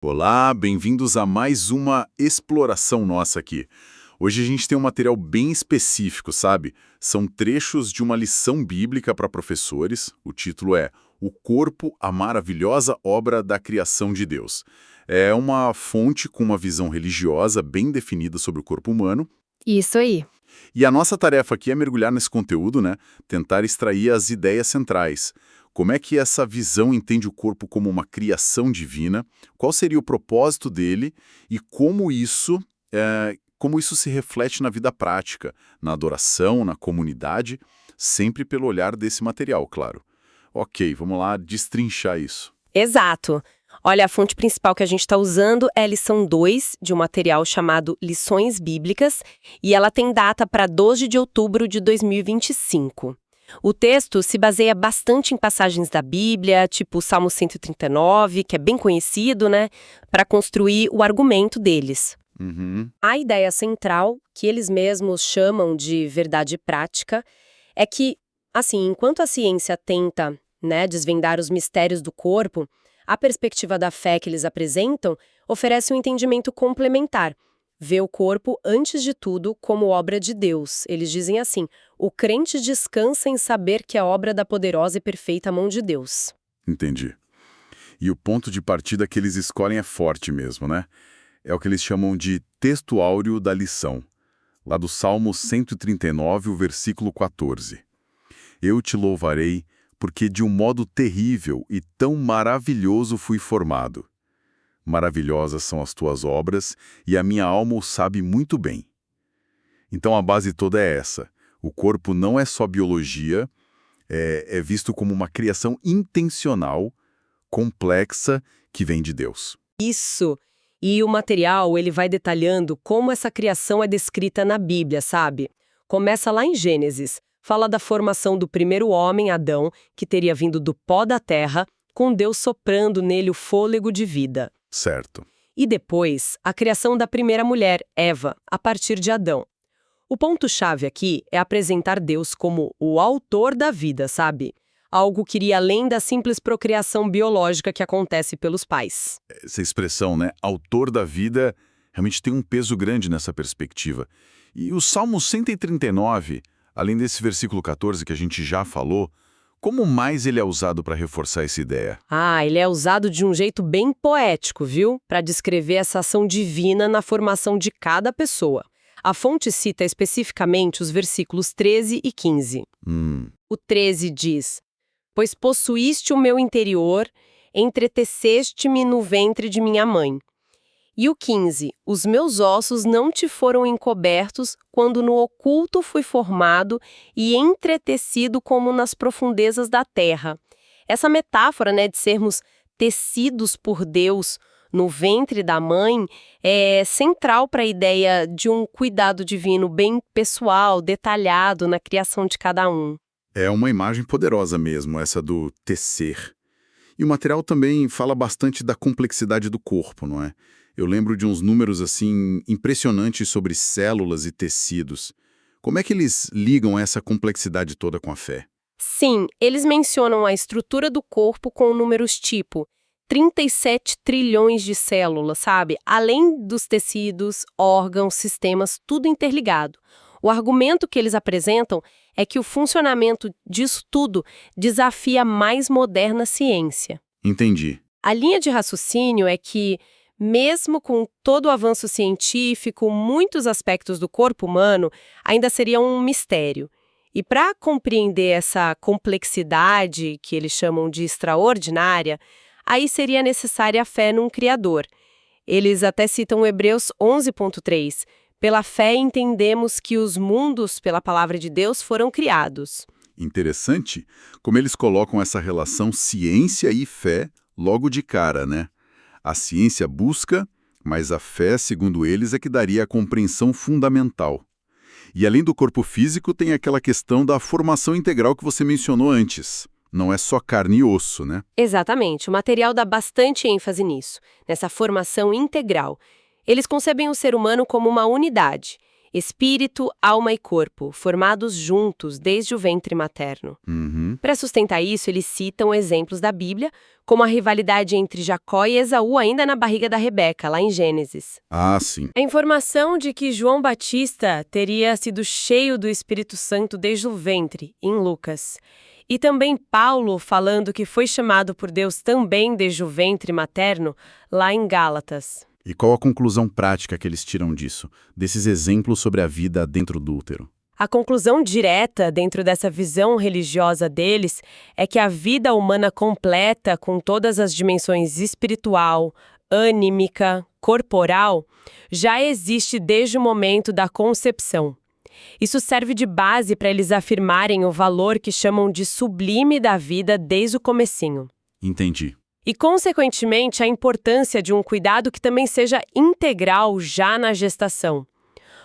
Olá, bem-vindos a mais uma exploração nossa aqui. Hoje a gente tem um material bem específico, sabe? São trechos de uma lição bíblica para professores. O título é O Corpo, a Maravilhosa Obra da Criação de Deus. É uma fonte com uma visão religiosa bem definida sobre o corpo humano. Isso aí. E a nossa tarefa aqui é mergulhar nesse conteúdo, né? Tentar extrair as ideias centrais. Como é que essa visão entende o corpo como uma criação divina? Qual seria o propósito dele? E como isso se reflete na vida prática, na adoração, na comunidade, sempre pelo olhar desse material, claro. Ok, vamos lá destrinchar isso. Exato. Olha, a fonte principal que a gente está usando é a lição 2 de um material chamado Lições Bíblicas, e ela tem data para 12 de outubro de 2025. O texto se baseia bastante em passagens da Bíblia, tipo o Salmo 139, que é bem conhecido, né, para construir o argumento deles. Uhum. A ideia central, que eles mesmos chamam de verdade prática, é que, assim, enquanto a ciência tenta, né, desvendar os mistérios do corpo, a perspectiva da fé que eles apresentam oferece um entendimento complementar. Vê o corpo, antes de tudo, como obra de Deus. Eles dizem assim: o crente descansa em saber que é obra da poderosa e perfeita mão de Deus. Entendi. E o ponto de partida que eles escolhem é forte mesmo, né? É o que eles chamam de texto áureo da lição, lá do Salmo 139, o versículo 14. Eu te louvarei, porque de um modo terrível e tão maravilhoso fui formado. Maravilhosas são as tuas obras, e a minha alma o sabe muito bem. Então a base toda é essa. O corpo não é só biologia, é visto como uma criação intencional, complexa, que vem de Deus. Isso. E o material, ele vai detalhando como essa criação é descrita na Bíblia, sabe? Começa lá em Gênesis. Fala da formação do primeiro homem, Adão, que teria vindo do pó da terra, com Deus soprando nele o fôlego de vida. Certo. E depois, a criação da primeira mulher, Eva, a partir de Adão. O ponto-chave aqui é apresentar Deus como o autor da vida, sabe? Algo que iria além da simples procriação biológica que acontece pelos pais. Essa expressão, né, autor da vida, realmente tem um peso grande nessa perspectiva. E o Salmo 139, além desse versículo 14 que a gente já falou, como mais ele é usado para reforçar essa ideia? Ah, ele é usado de um jeito bem poético, viu? Para descrever essa ação divina na formação de cada pessoa. A fonte cita especificamente os versículos 13 e 15. O 13 diz: Pois possuíste o meu interior, entreteceste-me no ventre de minha mãe. E o 15: Os meus ossos não te foram encobertos quando no oculto fui formado e entretecido como nas profundezas da terra. Essa metáfora, né, de sermos tecidos por Deus no ventre da mãe é central para a ideia de um cuidado divino bem pessoal, detalhado na criação de cada um. É uma imagem poderosa mesmo, essa do tecer. E o material também fala bastante da complexidade do corpo, não é? Eu lembro de uns números assim impressionantes sobre células e tecidos. Como é que eles ligam essa complexidade toda com a fé? Sim, eles mencionam a estrutura do corpo com números tipo 37 trilhões de células, sabe? Além dos tecidos, órgãos, sistemas, tudo interligado. O argumento que eles apresentam é que o funcionamento disso tudo desafia a mais moderna ciência. Entendi. A linha de raciocínio é que, mesmo com todo o avanço científico, muitos aspectos do corpo humano ainda seriam um mistério. E para compreender essa complexidade, que eles chamam de extraordinária, aí seria necessária a fé num Criador. Eles até citam Hebreus 11.3. Pela fé entendemos que os mundos, pela palavra de Deus, foram criados. Interessante como eles colocam essa relação ciência e fé logo de cara, né? A ciência busca, mas a fé, segundo eles, é que daria a compreensão fundamental. E além do corpo físico, tem aquela questão da formação integral que você mencionou antes. Não é só carne e osso, né? Exatamente, o material dá bastante ênfase nisso, nessa formação integral. Eles concebem o ser humano como uma unidade. Espírito, alma e corpo, formados juntos desde o ventre materno. Para sustentar isso, eles citam exemplos da Bíblia, como a rivalidade entre Jacó e Esaú ainda na barriga da Rebeca, lá em Gênesis. Ah, sim. A informação de que João Batista teria sido cheio do Espírito Santo desde o ventre, em Lucas. E também Paulo falando que foi chamado por Deus também desde o ventre materno, lá em Gálatas. E qual a conclusão prática que eles tiram disso, desses exemplos sobre a vida dentro do útero? A conclusão direta dentro dessa visão religiosa deles é que a vida humana completa, com todas as dimensões espiritual, anímica, corporal, já existe desde o momento da concepção. Isso serve de base para eles afirmarem o valor que chamam de sublime da vida desde o comecinho. Entendi. E, consequentemente, a importância de um cuidado que também seja integral já na gestação.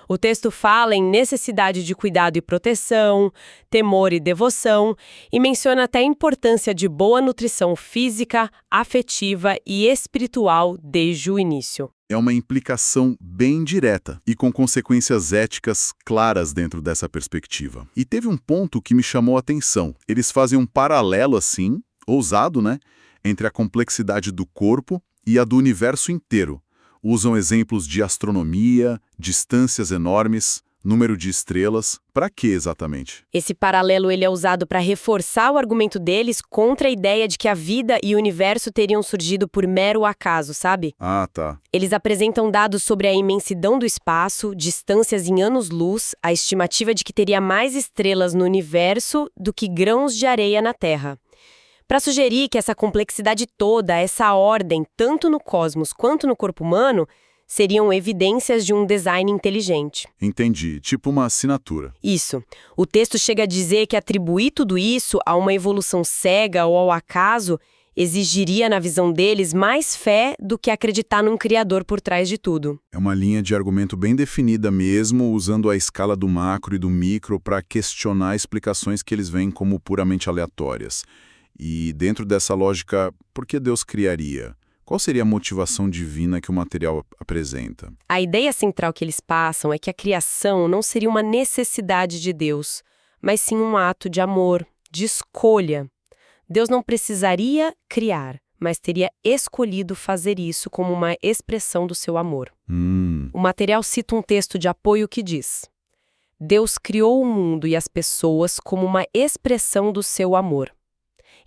O texto fala em necessidade de cuidado e proteção, temor e devoção, e menciona até a importância de boa nutrição física, afetiva e espiritual desde o início. É uma implicação bem direta e com consequências éticas claras dentro dessa perspectiva. E teve um ponto que me chamou a atenção. Eles fazem um paralelo, assim, ousado, né? Entre a complexidade do corpo e a do universo inteiro. Usam exemplos de astronomia, distâncias enormes, número de estrelas. Para quê exatamente? Esse paralelo ele é usado para reforçar o argumento deles contra a ideia de que a vida e o universo teriam surgido por mero acaso, sabe? Ah, tá. Eles apresentam dados sobre a imensidão do espaço, distâncias em anos-luz, a estimativa de que teria mais estrelas no universo do que grãos de areia na Terra. Para sugerir que essa complexidade toda, essa ordem, tanto no cosmos quanto no corpo humano, seriam evidências de um design inteligente. Entendi. Tipo uma assinatura. Isso. O texto chega a dizer que atribuir tudo isso a uma evolução cega ou ao acaso exigiria, na visão deles, mais fé do que acreditar num criador por trás de tudo. É uma linha de argumento bem definida mesmo, usando a escala do macro e do micro para questionar explicações que eles veem como puramente aleatórias. E dentro dessa lógica, por que Deus criaria? Qual seria a motivação divina que o material apresenta? A ideia central que eles passam é que a criação não seria uma necessidade de Deus, mas sim um ato de amor, de escolha. Deus não precisaria criar, mas teria escolhido fazer isso como uma expressão do seu amor. O material cita um texto de apoio que diz: Deus criou o mundo e as pessoas como uma expressão do seu amor.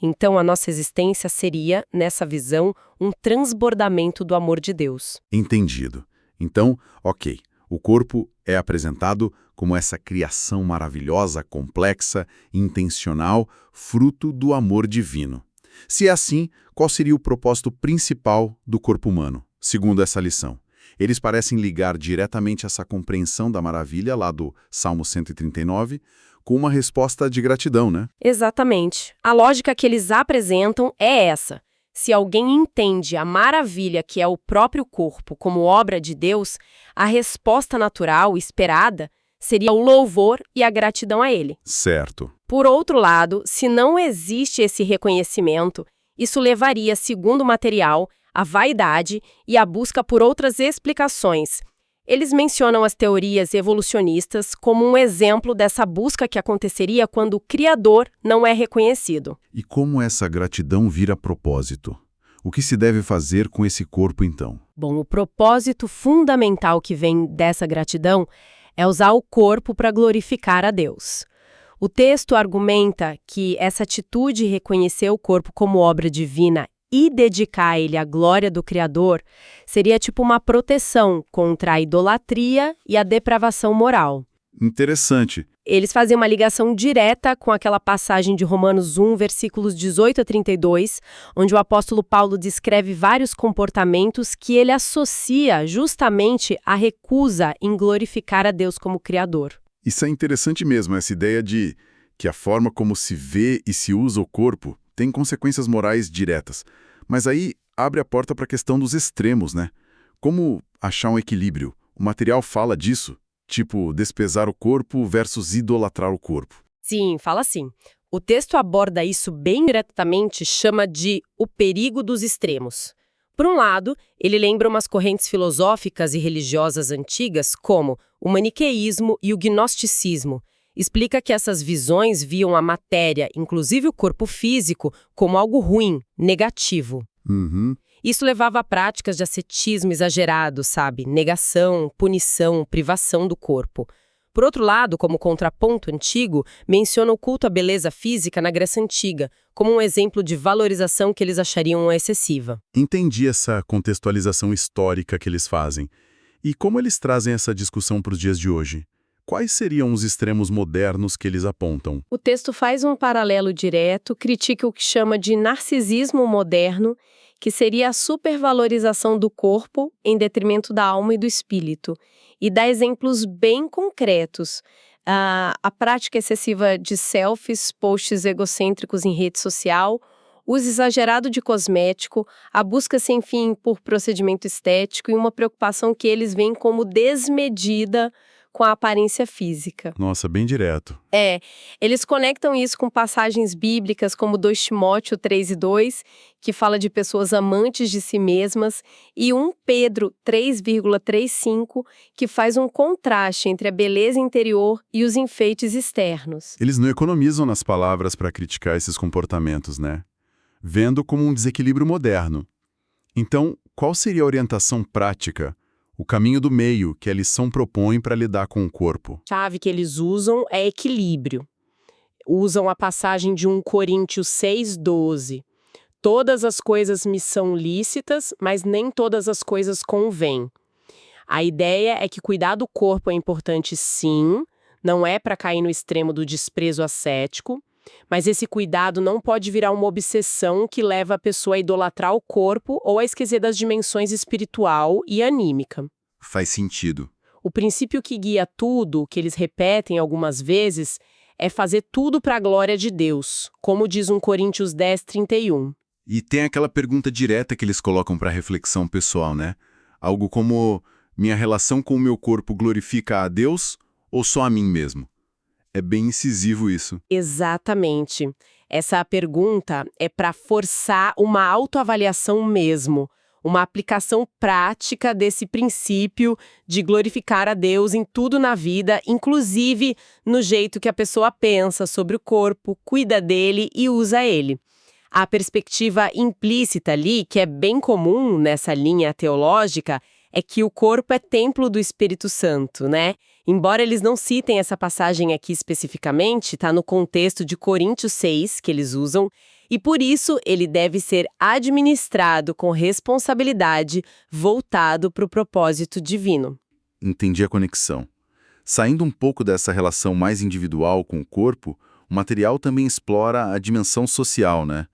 Então, a nossa existência seria, nessa visão, um transbordamento do amor de Deus. Entendido. Então, ok, o corpo é apresentado como essa criação maravilhosa, complexa, intencional, fruto do amor divino. Se é assim, qual seria o propósito principal do corpo humano, segundo essa lição? Eles parecem ligar diretamente essa compreensão da maravilha lá do Salmo 139 com uma resposta de gratidão, né? Exatamente. A lógica que eles apresentam é essa. Se alguém entende a maravilha que é o próprio corpo como obra de Deus, a resposta natural, esperada, seria o louvor e a gratidão a ele. Certo. Por outro lado, se não existe esse reconhecimento, isso levaria, segundo o material, à vaidade e à busca por outras explicações. Eles mencionam as teorias evolucionistas como um exemplo dessa busca que aconteceria quando o Criador não é reconhecido. E como essa gratidão vira propósito? O que se deve fazer com esse corpo, então? Bom, o propósito fundamental que vem dessa gratidão é usar o corpo para glorificar a Deus. O texto argumenta que essa atitude de reconhecer o corpo como obra divina e dedicar a ele a glória do Criador seria tipo uma proteção contra a idolatria e a depravação moral. Interessante. Eles fazem uma ligação direta com aquela passagem de Romanos 1, versículos 18 a 32, onde o apóstolo Paulo descreve vários comportamentos que ele associa justamente à recusa em glorificar a Deus como Criador. Isso é interessante mesmo, essa ideia de que a forma como se vê e se usa o corpo tem consequências morais diretas. Mas aí abre a porta para a questão dos extremos, né? Como achar um equilíbrio? O material fala disso, tipo despesar o corpo versus idolatrar o corpo. Sim, fala assim. O texto aborda isso bem diretamente, chama de o perigo dos extremos. Por um lado, ele lembra umas correntes filosóficas e religiosas antigas, como o maniqueísmo e o gnosticismo. Explica que essas visões viam a matéria, inclusive o corpo físico, como algo ruim, negativo. Uhum. Isso levava a práticas de ascetismo exagerado, sabe? Negação, punição, privação do corpo. Por outro lado, como contraponto antigo, menciona o culto à beleza física na Grécia Antiga, como um exemplo de valorização que eles achariam excessiva. Entendi essa contextualização histórica que eles fazem. E como eles trazem essa discussão para os dias de hoje? Quais seriam os extremos modernos que eles apontam? O texto faz um paralelo direto, critica o que chama de narcisismo moderno, que seria a supervalorização do corpo em detrimento da alma e do espírito, e dá exemplos bem concretos. A prática excessiva de selfies, posts egocêntricos em rede social, uso exagerado de cosmético, a busca sem fim por procedimento estético e uma preocupação que eles veem como desmedida com a aparência física. Nossa, bem direto. Eles conectam isso com passagens bíblicas como 2 Timóteo 3:2, que fala de pessoas amantes de si mesmas, e 1 Pedro 3,35, que faz um contraste entre a beleza interior e os enfeites externos. Eles não economizam nas palavras para criticar esses comportamentos, né? Vendo como um desequilíbrio moderno. Então, qual seria a orientação prática? O caminho do meio que a lição propõe para lidar com o corpo. A chave que eles usam é equilíbrio. Usam a passagem de 1 Coríntios 6:12. Todas as coisas me são lícitas, mas nem todas as coisas convêm. A ideia é que cuidar do corpo é importante sim, não é para cair no extremo do desprezo ascético, mas esse cuidado não pode virar uma obsessão que leva a pessoa a idolatrar o corpo ou a esquecer das dimensões espiritual e anímica. Faz sentido. O princípio que guia tudo, que eles repetem algumas vezes, é fazer tudo para a glória de Deus, como diz 1 Coríntios 10:31. E tem aquela pergunta direta que eles colocam para reflexão pessoal, né? Algo como, minha relação com o meu corpo glorifica a Deus ou só a mim mesmo? É bem incisivo isso. Exatamente. Essa pergunta é para forçar uma autoavaliação mesmo, uma aplicação prática desse princípio de glorificar a Deus em tudo na vida, inclusive no jeito que a pessoa pensa sobre o corpo, cuida dele e usa ele. A perspectiva implícita ali, que é bem comum nessa linha teológica, é que o corpo é templo do Espírito Santo, né? Embora eles não citem essa passagem aqui especificamente, está no contexto de Coríntios 6, que eles usam, e por isso ele deve ser administrado com responsabilidade, voltado para o propósito divino. Entendi a conexão. Saindo um pouco dessa relação mais individual com o corpo, o material também explora a dimensão social, né?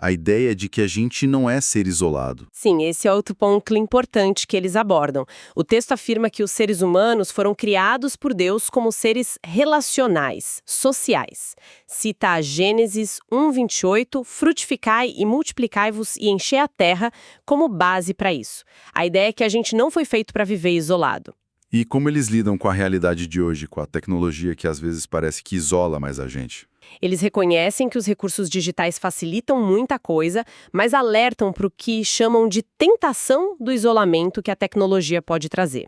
A ideia de que a gente não é ser isolado. Sim, esse é outro ponto importante que eles abordam. O texto afirma que os seres humanos foram criados por Deus como seres relacionais, sociais. Cita Gênesis 1:28, frutificai e multiplicai-vos e enchei a terra como base para isso. A ideia é que a gente não foi feito para viver isolado. E como eles lidam com a realidade de hoje, com a tecnologia que às vezes parece que isola mais a gente? Eles reconhecem que os recursos digitais facilitam muita coisa, mas alertam para o que chamam de tentação do isolamento que a tecnologia pode trazer.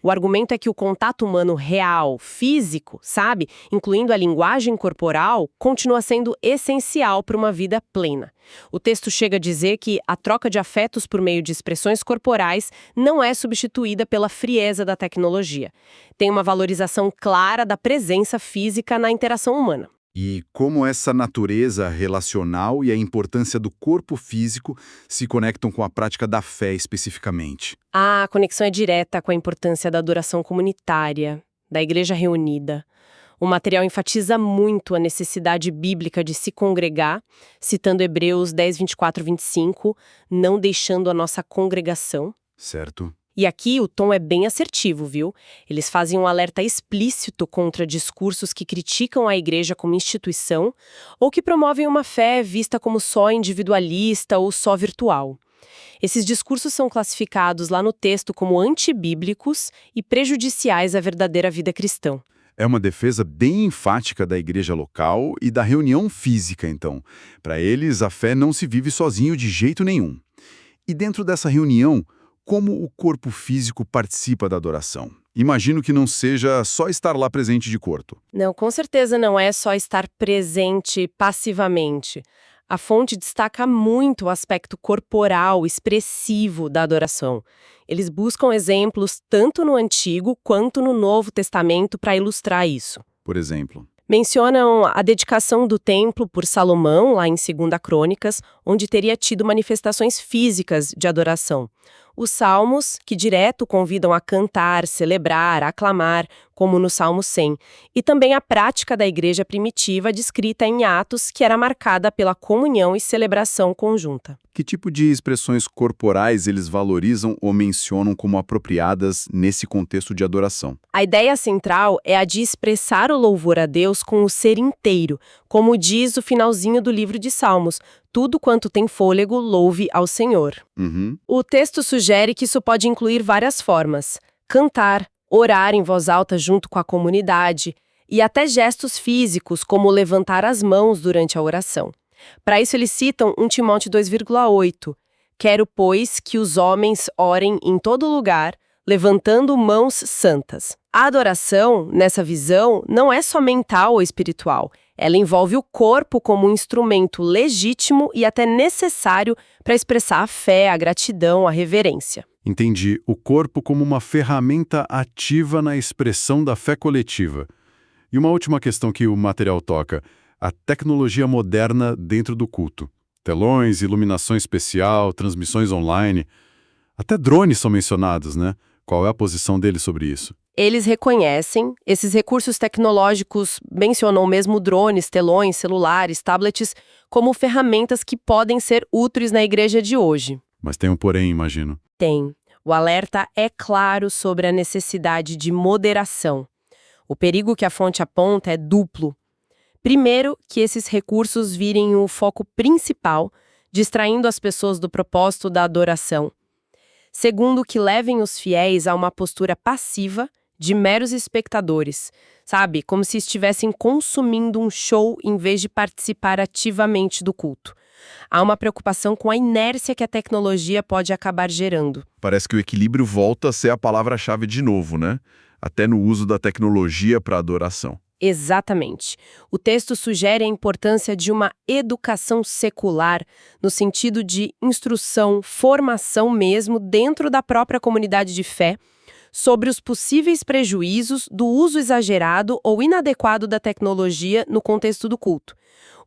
O argumento é que o contato humano real, físico, sabe, incluindo a linguagem corporal, continua sendo essencial para uma vida plena. O texto chega a dizer que a troca de afetos por meio de expressões corporais não é substituída pela frieza da tecnologia. Tem uma valorização clara da presença física na interação humana. E como essa natureza relacional e a importância do corpo físico se conectam com a prática da fé especificamente? A conexão é direta com a importância da adoração comunitária, da igreja reunida. O material enfatiza muito a necessidade bíblica de se congregar, citando Hebreus 10:24-25, não deixando a nossa congregação. Certo. E aqui o tom é bem assertivo, viu? Eles fazem um alerta explícito contra discursos que criticam a igreja como instituição ou que promovem uma fé vista como só individualista ou só virtual. Esses discursos são classificados lá no texto como antibíblicos e prejudiciais à verdadeira vida cristã. É uma defesa bem enfática da igreja local e da reunião física, então. Para eles, a fé não se vive sozinho de jeito nenhum. E dentro dessa reunião, como o corpo físico participa da adoração? Imagino que não seja só estar lá presente de corpo. Não, com certeza não é só estar presente passivamente. A fonte destaca muito o aspecto corporal, expressivo da adoração. Eles buscam exemplos tanto no Antigo quanto no Novo Testamento para ilustrar isso. Por exemplo, Mencionam a dedicação do templo por Salomão, lá em 2 Crônicas, onde teria tido manifestações físicas de adoração. Os salmos, que direto convidam a cantar, celebrar, aclamar, como no Salmo 100. E também a prática da igreja primitiva descrita em Atos, que era marcada pela comunhão e celebração conjunta. que tipo de expressões corporais eles valorizam ou mencionam como apropriadas nesse contexto de adoração? A ideia central é a de expressar o louvor a Deus com o ser inteiro, como diz o finalzinho do livro de Salmos: tudo quanto tem fôlego, louve ao Senhor. O texto sugere que isso pode incluir várias formas: cantar, orar em voz alta junto com a comunidade e até gestos físicos, como levantar as mãos durante a oração. Para isso eles citam 1 Timóteo 2,8: quero, pois, que os homens orem em todo lugar, levantando mãos santas. A adoração, nessa visão, não é só mental ou espiritual. Ela envolve o corpo como um instrumento legítimo e até necessário para expressar a fé, a gratidão, a reverência. Entendi. O corpo como uma ferramenta ativa na expressão da fé coletiva. E uma última questão que o material toca: a tecnologia moderna dentro do culto. Telões, iluminação especial, transmissões online. Até drones são mencionados, né? Qual é a posição deles sobre isso? Eles reconhecem, esses recursos tecnológicos, mencionam mesmo drones, telões, celulares, tablets, como ferramentas que podem ser úteis na igreja de hoje. Mas tem um porém, imagino. Tem. O alerta é claro sobre a necessidade de moderação. O perigo que a fonte aponta é duplo. Primeiro, que esses recursos virem o foco principal, distraindo as pessoas do propósito da adoração. Segundo, que levem os fiéis a uma postura passiva, de meros espectadores, sabe? Como se estivessem consumindo um show em vez de participar ativamente do culto. Há uma preocupação com a inércia que a tecnologia pode acabar gerando. Parece que o equilíbrio volta a ser a palavra-chave de novo, né? Até no uso da tecnologia para adoração. Exatamente. O texto sugere a importância de uma educação secular, no sentido de instrução, formação mesmo dentro da própria comunidade de fé, sobre os possíveis prejuízos do uso exagerado ou inadequado da tecnologia no contexto do culto.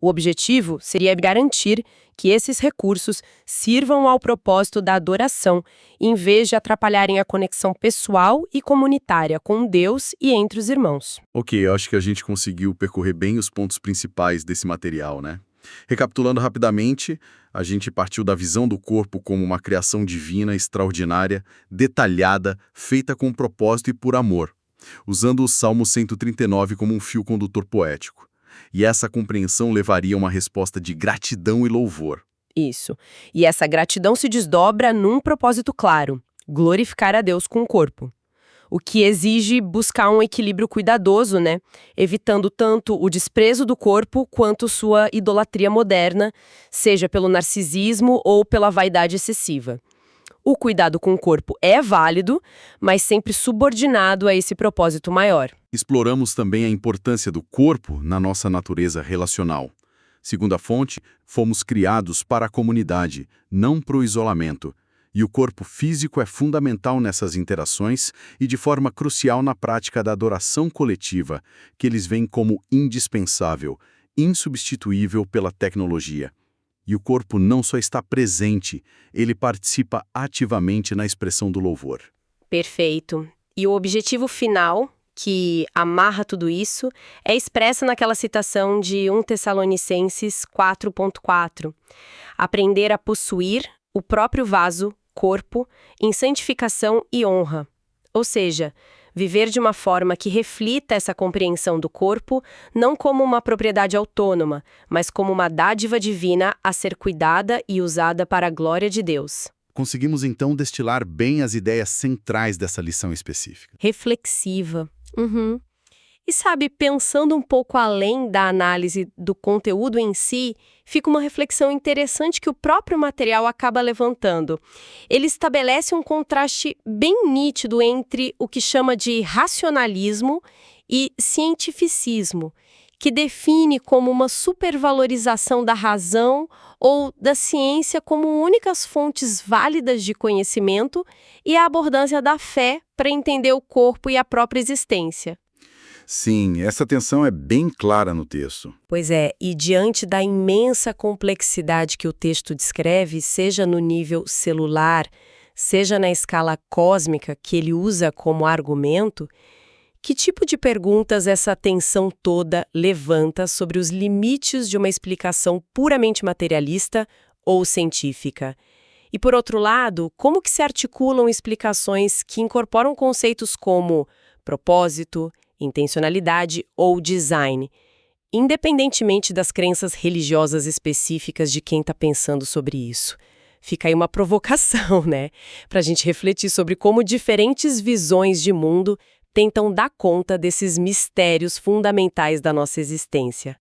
O objetivo seria garantir que esses recursos sirvam ao propósito da adoração, em vez de atrapalharem a conexão pessoal e comunitária com Deus e entre os irmãos. Ok, eu acho que a gente conseguiu percorrer bem os pontos principais desse material, né? Recapitulando rapidamente, a gente partiu da visão do corpo como uma criação divina, extraordinária, detalhada, feita com propósito e por amor, usando o Salmo 139 como um fio condutor poético. E essa compreensão levaria a uma resposta de gratidão e louvor. Isso. E essa gratidão se desdobra num propósito claro: glorificar a Deus com o corpo. O que exige buscar um equilíbrio cuidadoso, né? Evitando tanto o desprezo do corpo quanto sua idolatria moderna, seja pelo narcisismo ou pela vaidade excessiva. O cuidado com o corpo é válido, mas sempre subordinado a esse propósito maior. Exploramos também a importância do corpo na nossa natureza relacional. Segundo a fonte, fomos criados para a comunidade, não para o isolamento. E o corpo físico é fundamental nessas interações e de forma crucial na prática da adoração coletiva, que eles veem como indispensável, insubstituível pela tecnologia. E o corpo não só está presente, ele participa ativamente na expressão do louvor. Perfeito. E o objetivo final, que amarra tudo isso, é expresso naquela citação de 1 Tessalonicenses 4.4. Aprender a possuir o próprio vaso, corpo, em santificação e honra. Ou seja, viver de uma forma que reflita essa compreensão do corpo, não como uma propriedade autônoma, mas como uma dádiva divina a ser cuidada e usada para a glória de Deus. Conseguimos então destilar bem as ideias centrais dessa lição específica. Reflexiva. E sabe, pensando um pouco além da análise do conteúdo em si, fica uma reflexão interessante que o próprio material acaba levantando. Ele estabelece um contraste bem nítido entre o que chama de racionalismo e cientificismo, que define como uma supervalorização da razão ou da ciência como únicas fontes válidas de conhecimento e a abordância da fé para entender o corpo e a própria existência. Sim, essa tensão é bem clara no texto. Pois é, e diante da imensa complexidade que o texto descreve, seja no nível celular, seja na escala cósmica que ele usa como argumento, que tipo de perguntas essa tensão toda levanta sobre os limites de uma explicação puramente materialista ou científica? E, por outro lado, como que se articulam explicações que incorporam conceitos como propósito, intencionalidade ou design, independentemente das crenças religiosas específicas de quem está pensando sobre isso? Fica aí uma provocação, né? Para a gente refletir sobre como diferentes visões de mundo tentam dar conta desses mistérios fundamentais da nossa existência.